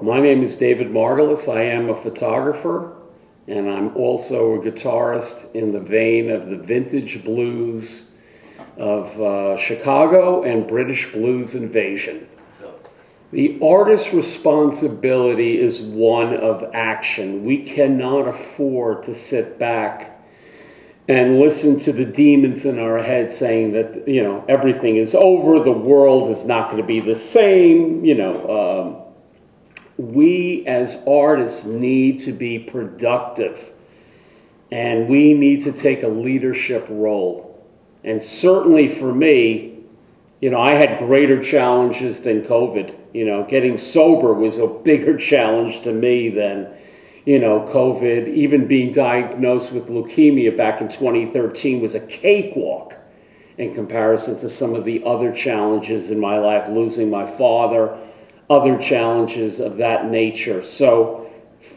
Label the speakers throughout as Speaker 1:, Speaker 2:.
Speaker 1: My name is David Margules. I am a photographer, and I'm also a guitarist in the vein of the vintage blues of Chicago and British blues invasion. The artist's responsibility is one of action. We cannot afford to sit back and listen to the demons in our head saying that, everything is over, the world is not going to be the same. We as artists need to be productive, and we need to take a leadership role. And certainly for me, I had greater challenges than COVID. Getting sober was a bigger challenge to me than, COVID. Even being diagnosed with leukemia back in 2013 was a cakewalk in comparison to some of the other challenges in my life, losing my father, other challenges of that nature. So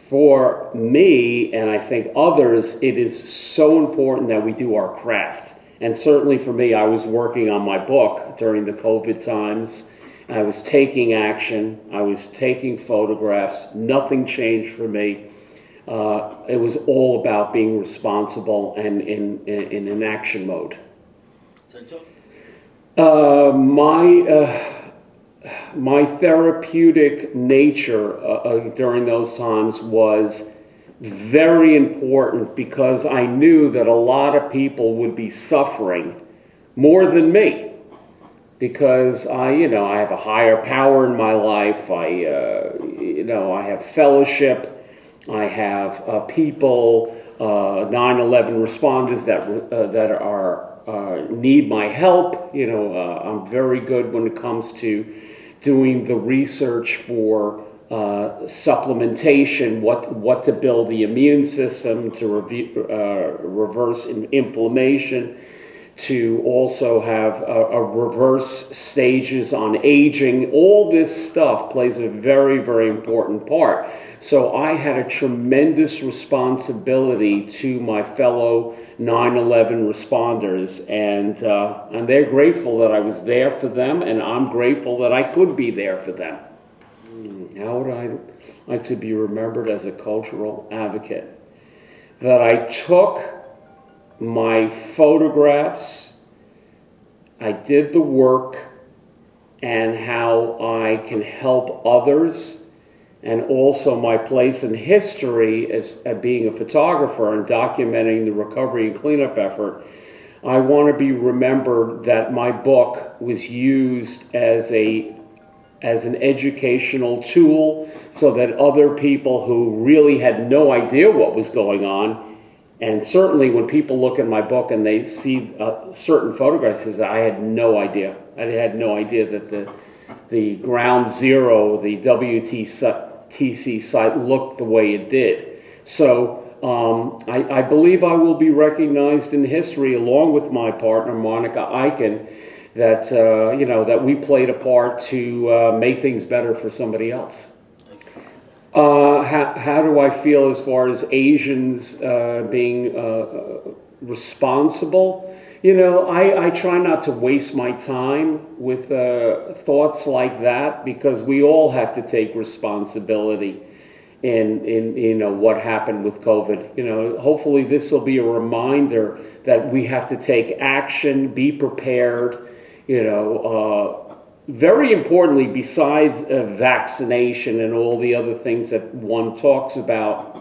Speaker 1: for me, and I think others, it is so important that we do our craft. And certainly for me, I was working on my book during the COVID times. I was taking action. I was taking photographs. Nothing changed for me. It was all about being responsible and in an action mode. My therapeutic nature during those times was very important, because I knew that a lot of people would be suffering more than me, because I have a higher power in my life. I have fellowship. I have people, 9/11 responders that are need my help. I'm very good when it comes to doing the research for supplementation, what to build the immune system, to reverse inflammation, to also have a reverse stages on aging. All this stuff plays a very, very important part. So I had a tremendous responsibility to my fellow 9/11 responders, and they're grateful that I was there for them, and I'm grateful that I could be there for them. How would I like to be remembered as a cultural advocate? That I took my photographs, I did the work, and how I can help others, and also my place in history as being a photographer and documenting the recovery and cleanup effort. I want to be remembered that my book was used as an educational tool, so that other people who really had no idea what was going on, and certainly when people look at my book and they see certain photographs, they say, I had no idea. I had no idea that the ground zero, the WTC site looked the way it did. So I believe I will be recognized in history along with my partner, Monica Eichen, that that we played a part to make things better for somebody else. How do I feel as far as Asians being responsible? I try not to waste my time with thoughts like that, because we all have to take responsibility in what happened with COVID. Hopefully this will be a reminder that we have to take action, be prepared. Very importantly, besides vaccination and all the other things that one talks about,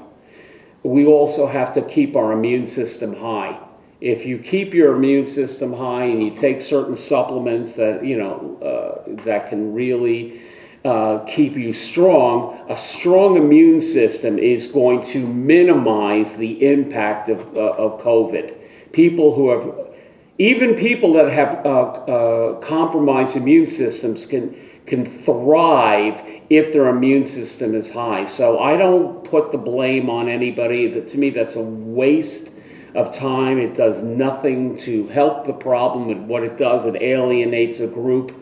Speaker 1: we also have to keep our immune system high. If you keep your immune system high and you take certain supplements that that can really keep you strong, a strong immune system is going to minimize the impact of COVID. Even people that have compromised immune systems can thrive if their immune system is high. So I don't put the blame on anybody. To me, that's a waste of time. It does nothing to help the problem. And what it does, it alienates a group,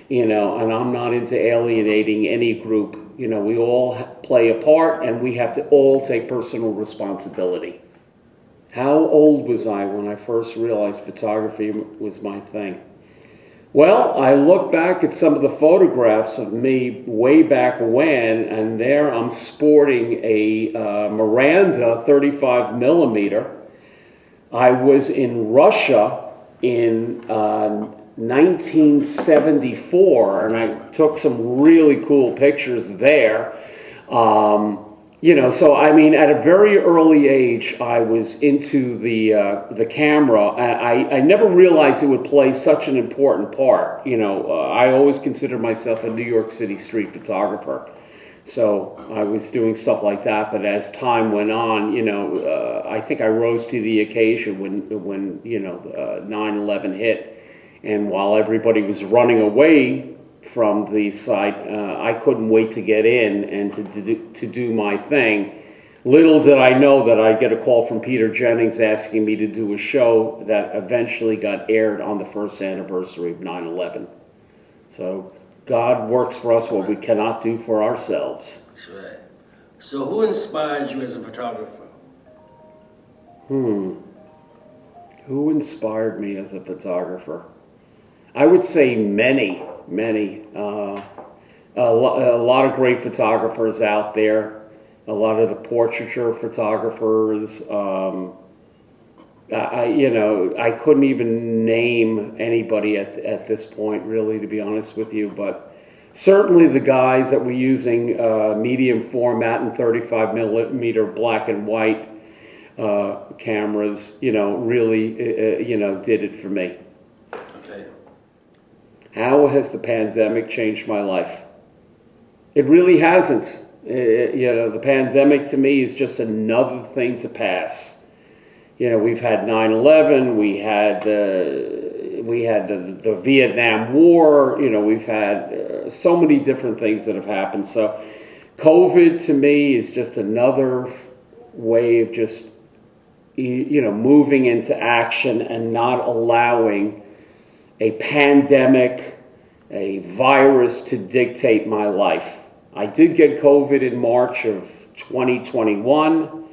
Speaker 1: and I'm not into alienating any group. We all play a part, and we have to all take personal responsibility. How old was I when I first realized photography was my thing? Well, I look back at some of the photographs of me way back when, and there I'm sporting a Miranda 35 millimeter. I was in Russia in 1974, and I took some really cool pictures there. So I mean, at a very early age, I was into the camera. I never realized it would play such an important part. I always considered myself a New York City street photographer. So I was doing stuff like that, but as time went on, I think I rose to the occasion when 9/11 hit, and while everybody was running away from the site, I couldn't wait to get in and to do my thing. Little did I know that I'd get a call from Peter Jennings asking me to do a show that eventually got aired on the first anniversary of 9/11. So God works for us what we cannot do for ourselves.
Speaker 2: That's right. So who inspired you as a photographer?
Speaker 1: Who inspired me as a photographer? I would say many. A lot of great photographers out there. A lot of the portraiture photographers. I couldn't even name anybody at this point, really, to be honest with you. But certainly the guys that were using medium format and 35 millimeter black and white cameras, really, did it for me.
Speaker 2: Okay.
Speaker 1: How has the pandemic changed my life? It really hasn't. The pandemic to me is just another thing to pass. We've had 9/11, we had the Vietnam War, we've had so many different things that have happened. So COVID to me is just another way of just, moving into action and not allowing a pandemic, a virus to dictate my life. I did get COVID in March of 2021.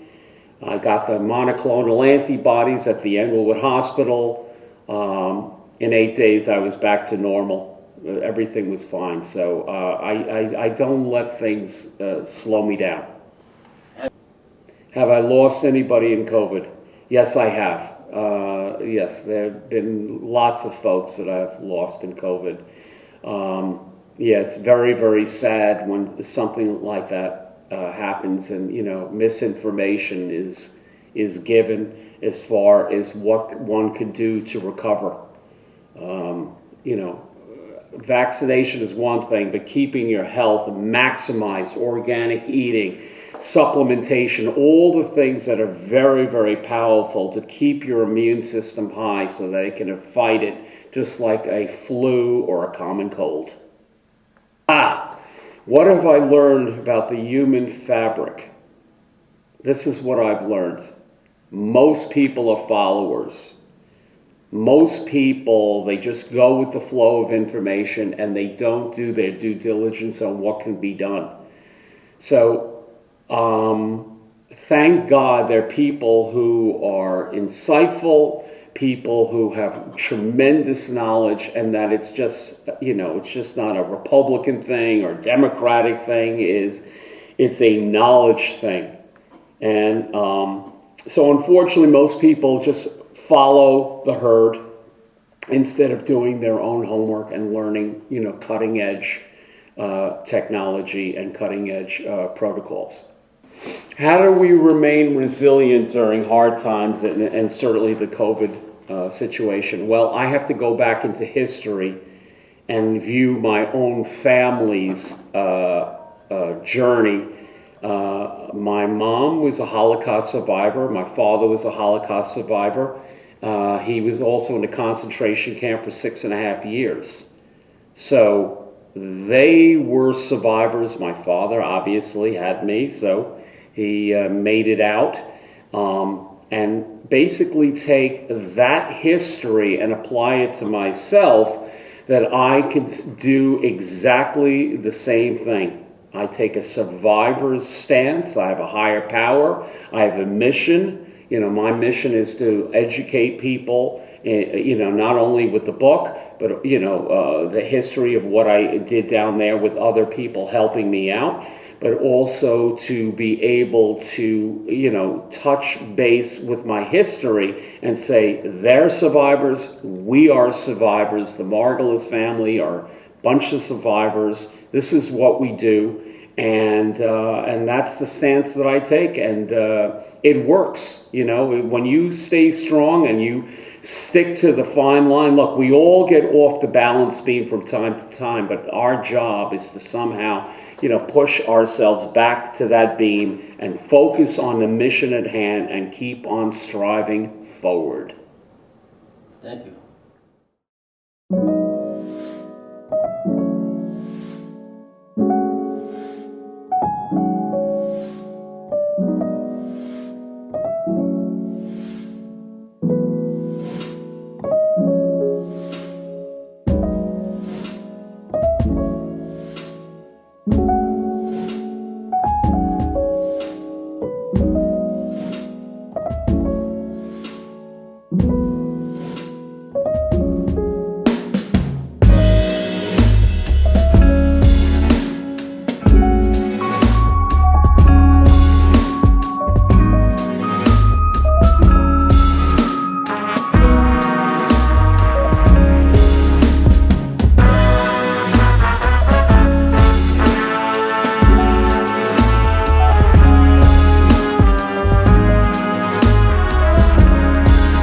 Speaker 1: I got the monoclonal antibodies at the Englewood Hospital. In 8 days, I was back to normal. Everything was fine. So I don't let things slow me down. Have I lost anybody in COVID? Yes, I have. Yes, there have been lots of folks that I've lost in COVID. It's very, very sad when something like that happens, and misinformation is given as far as what one could do to recover. Vaccination is one thing, but keeping your health, maximized organic eating, supplementation, all the things that are very, very powerful to keep your immune system high so that it can fight it just like a flu or a common cold. What have I learned about the human fabric? This is what I've learned. Most people are followers. Most people, they just go with the flow of information and they don't do their due diligence on what can be done. So, thank God there are people who are insightful, people who have tremendous knowledge, and that it's just, it's just not a Republican thing or Democratic thing. It's a knowledge thing. And so unfortunately, most people just follow the herd instead of doing their own homework and learning, cutting edge technology and cutting edge protocols. How do we remain resilient during hard times and certainly the COVID situation? Well, I have to go back into history and view my own family's journey. My mom was a Holocaust survivor. My father was a Holocaust survivor. He was also in a concentration camp for 6.5 years. So they were survivors. My father obviously had me, so he made it out. And basically take that history and apply it to myself, that I can do exactly the same thing. I take a survivor's stance. I have a higher power. I have a mission. You know, my mission is to educate people, you know, not only with the book, but, you know, the history of what I did down there with other people helping me out, but also to be able to, you know, touch base with my history and say, they're survivors, we are survivors, the Margules family are a bunch of survivors, this is what we do. And that's the stance that I take, and it works. You know, when you stay strong and you stick to the fine line. Look, we all get off the balance beam from time to time, but our job is to somehow, you know, push ourselves back to that beam and focus on the mission at hand and keep on striving forward.
Speaker 2: Thank you.